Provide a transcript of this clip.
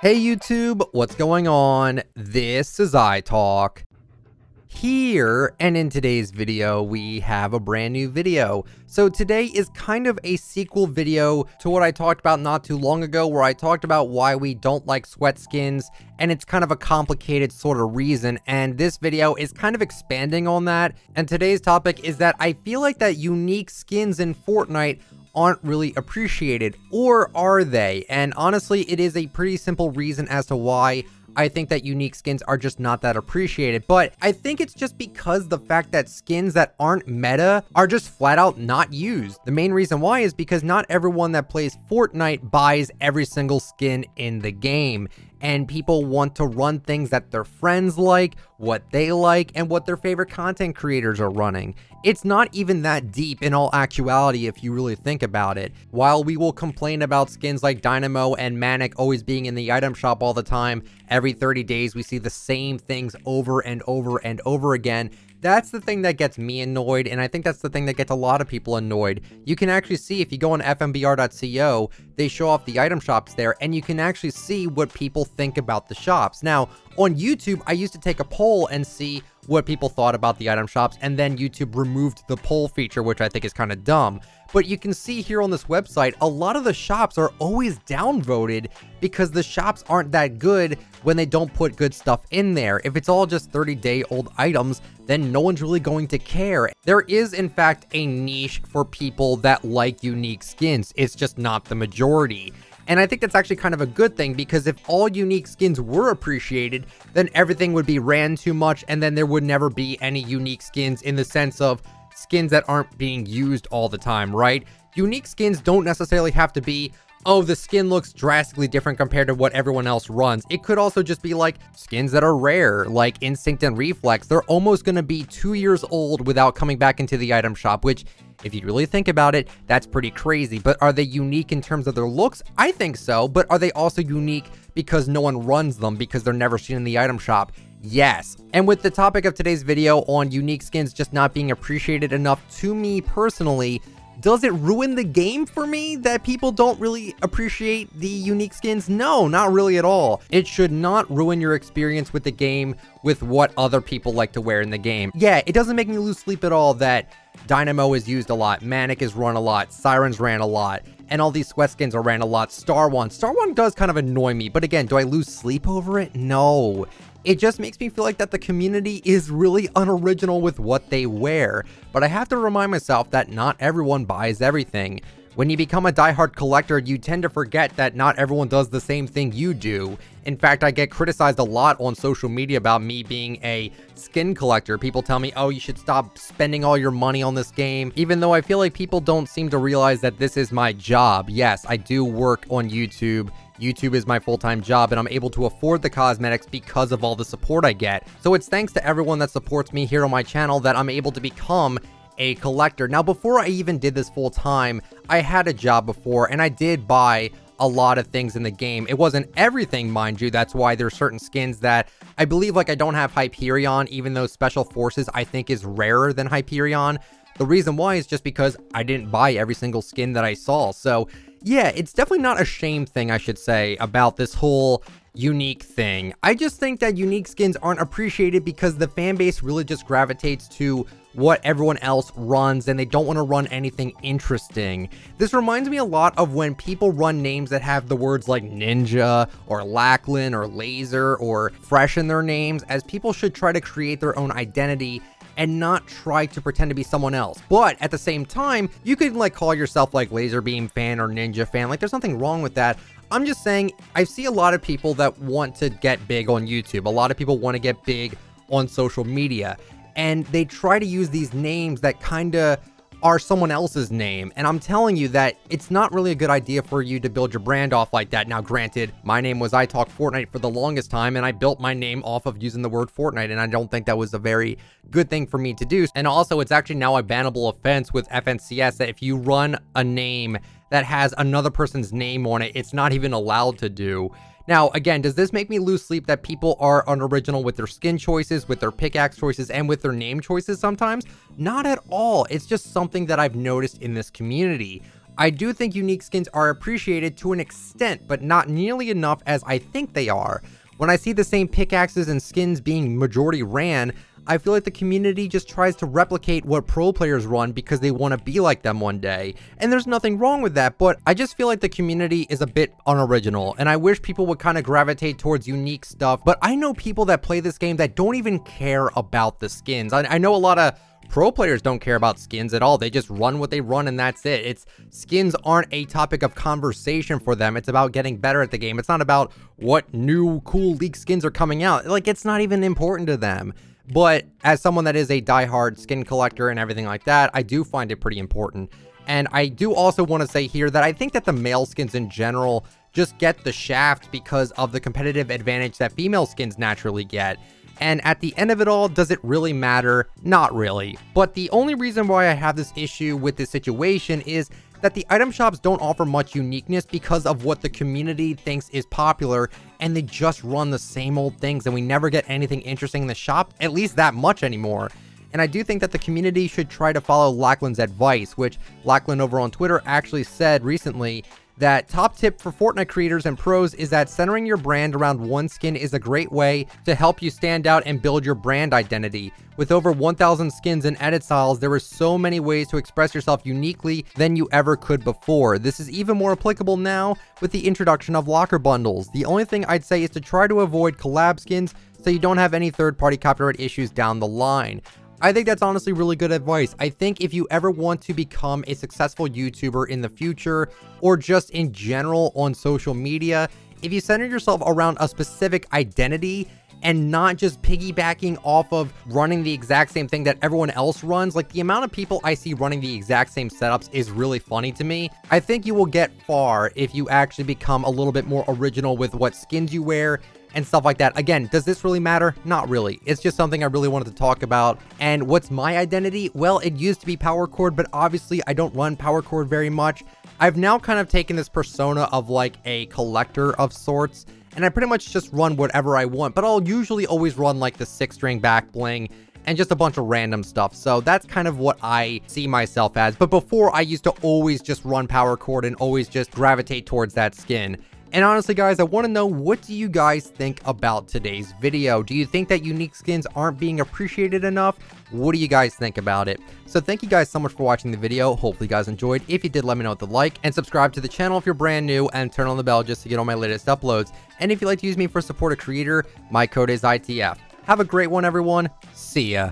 Hey YouTube, what's going on? This is iTalk here, and in today's video we have a brand new video. So today is kind of a sequel video to what I talked about not too long ago, where I talked about why we don't like sweat skins, and it's kind of a complicated sort of reason, and this video is kind of expanding on that. And today's topic is that I feel like that unique skins in Fortnite aren't really appreciated, or are they? And honestly, it is a pretty simple reason as to why I think that unique skins are just not that appreciated. But I think it's just because the fact that skins that aren't meta are just flat out not used. The main reason why is because not everyone that plays Fortnite buys every single skin in the game, and people want to run things that their friends like, what they like, and what their favorite content creators are running. It's not even that deep in all actuality if you really think about it. While we will complain about skins like Dynamo and Manic always being in the item shop all the time, every 30 days we see the same things over and over and over again. That's the thing that gets me annoyed, and I think that's the thing that gets a lot of people annoyed. You can actually see, if you go on fmbr.co, they show off the item shops there, and you can actually see what people think about the shops. Now, on YouTube, I used to take a poll and see what people thought about the item shops, and then YouTube removed the poll feature, which I think is kind of dumb. But you can see here on this website, a lot of the shops are always downvoted because the shops aren't that good when they don't put good stuff in there. If it's all just 30-day-old items, then no one's really going to care. There is, in fact, a niche for people that like unique skins. It's just not the majority. And I think that's actually kind of a good thing, because if all unique skins were appreciated, then everything would be ran too much, and then there would never be any unique skins in the sense of skins that aren't being used all the time, right? Unique skins don't necessarily have to be, oh, the skin looks drastically different compared to what everyone else runs. It could also just be like skins that are rare, like Instinct and Reflex. They're almost going to be 2 years old without coming back into the item shop, which, if you really think about it, that's pretty crazy. But are they unique in terms of their looks? I think so. But are they also unique because no one runs them, because they're never seen in the item shop? Yes. And with the topic of today's video on unique skins just not being appreciated enough, to me personally, does it ruin the game for me that people don't really appreciate the unique skins? No, not really at all. It should not ruin your experience with the game with what other people like to wear in the game. Yeah, it doesn't make me lose sleep at all that Dynamo is used a lot, Manic is run a lot, Sirens ran a lot, and all these sweat skins are ran a lot. Star One does kind of annoy me, but again, do I lose sleep over it? No. It just makes me feel like that the community is really unoriginal with what they wear. But I have to remind myself that not everyone buys everything. When you become a diehard collector, you tend to forget that not everyone does the same thing you do. In fact, I get criticized a lot on social media about me being a skin collector. People tell me, oh, you should stop spending all your money on this game, even though I feel like people don't seem to realize that this is my job. Yes, I do work on YouTube. YouTube is my full-time job, and I'm able to afford the cosmetics because of all the support I get. So it's thanks to everyone that supports me here on my channel that I'm able to become a collector. Now, before I even did this full-time, I had a job before, and I did buy a lot of things in the game. It wasn't everything, mind you. That's why there's certain skins that I believe, like, I don't have Hyperion, even though Special Forces I think is rarer than Hyperion. The reason why is just because I didn't buy every single skin that I saw. So yeah, it's definitely not a shame thing, I should say, about this whole unique thing. I just think that unique skins aren't appreciated because the fan base really just gravitates to what everyone else runs, and they don't want to run anything interesting. This reminds me a lot of when people run names that have the words like Ninja or Lachlan or Laser or Fresh in their names, as people should try to create their own identity and not try to pretend to be someone else. But at the same time, you could like call yourself like Laser Beam fan or Ninja fan. Like, there's nothing wrong with that. I'm just saying, I see a lot of people that want to get big on YouTube. A lot of people want to get big on social media, and they try to use these names that kind of are someone else's name. And I'm telling you that it's not really a good idea for you to build your brand off like that. Now, granted, my name was iTalk Fortnite for the longest time, and I built my name off of using the word Fortnite, and I don't think that was a very good thing for me to do. And also, it's actually now a bannable offense with FNCS that if you run a name that has another person's name on it, it's not even allowed to do. Now, again, does this make me lose sleep that people are unoriginal with their skin choices, with their pickaxe choices, and with their name choices sometimes? Not at all. It's just something that I've noticed in this community. I do think unique skins are appreciated to an extent, but not nearly enough as I think they are. When I see the same pickaxes and skins being majority ran, I feel like the community just tries to replicate what pro players run because they want to be like them one day. And there's nothing wrong with that, but I just feel like the community is a bit unoriginal, and I wish people would kind of gravitate towards unique stuff. But I know people that play this game that don't even care about the skins. I know a lot of pro players don't care about skins at all. They just run what they run and that's it. Skins aren't a topic of conversation for them. It's about getting better at the game. It's not about what new cool leaked skins are coming out. Like, it's not even important to them. But as someone that is a diehard skin collector and everything like that, I do find it pretty important. And I do also want to say here that I think that the male skins in general just get the shaft because of the competitive advantage that female skins naturally get. And at the end of it all, does it really matter? Not really. But the only reason why I have this issue with this situation is that the item shops don't offer much uniqueness because of what the community thinks is popular, and they just run the same old things, and we never get anything interesting in the shop, at least that much anymore. And I do think that the community should try to follow Lachlan's advice, which Lachlan over on Twitter actually said recently that top tip for Fortnite creators and pros is that centering your brand around one skin is a great way to help you stand out and build your brand identity. With over 1,000 skins and edit styles, there are so many ways to express yourself uniquely than you ever could before. This is even more applicable now with the introduction of locker bundles. The only thing I'd say is to try to avoid collab skins so you don't have any third-party copyright issues down the line. I think that's honestly really good advice. I think if you ever want to become a successful YouTuber in the future, or just in general on social media, if you center yourself around a specific identity and not just piggybacking off of running the exact same thing that everyone else runs, like the amount of people I see running the exact same setups is really funny to me. I think you will get far if you actually become a little bit more original with what skins you wear and stuff like that. Again, does this really matter? Not really. It's just something I really wanted to talk about. And what's my identity? Well, it used to be power chord, but obviously I don't run power chord very much. I've now kind of taken this persona of like a collector of sorts, and I pretty much just run whatever I want, but I'll usually always run like the 6-string back bling and just a bunch of random stuff. So that's kind of what I see myself as. But before, I used to always just run power chord and always just gravitate towards that skin. And honestly, guys, I want to know, what do you guys think about today's video? Do you think that unique skins aren't being appreciated enough? What do you guys think about it? So thank you guys so much for watching the video. Hopefully you guys enjoyed. If you did, let me know with a like, and subscribe to the channel if you're brand new, and turn on the bell just to get all my latest uploads. And if you'd like to use me for support a creator, my code is ITF. Have a great one, everyone. See ya.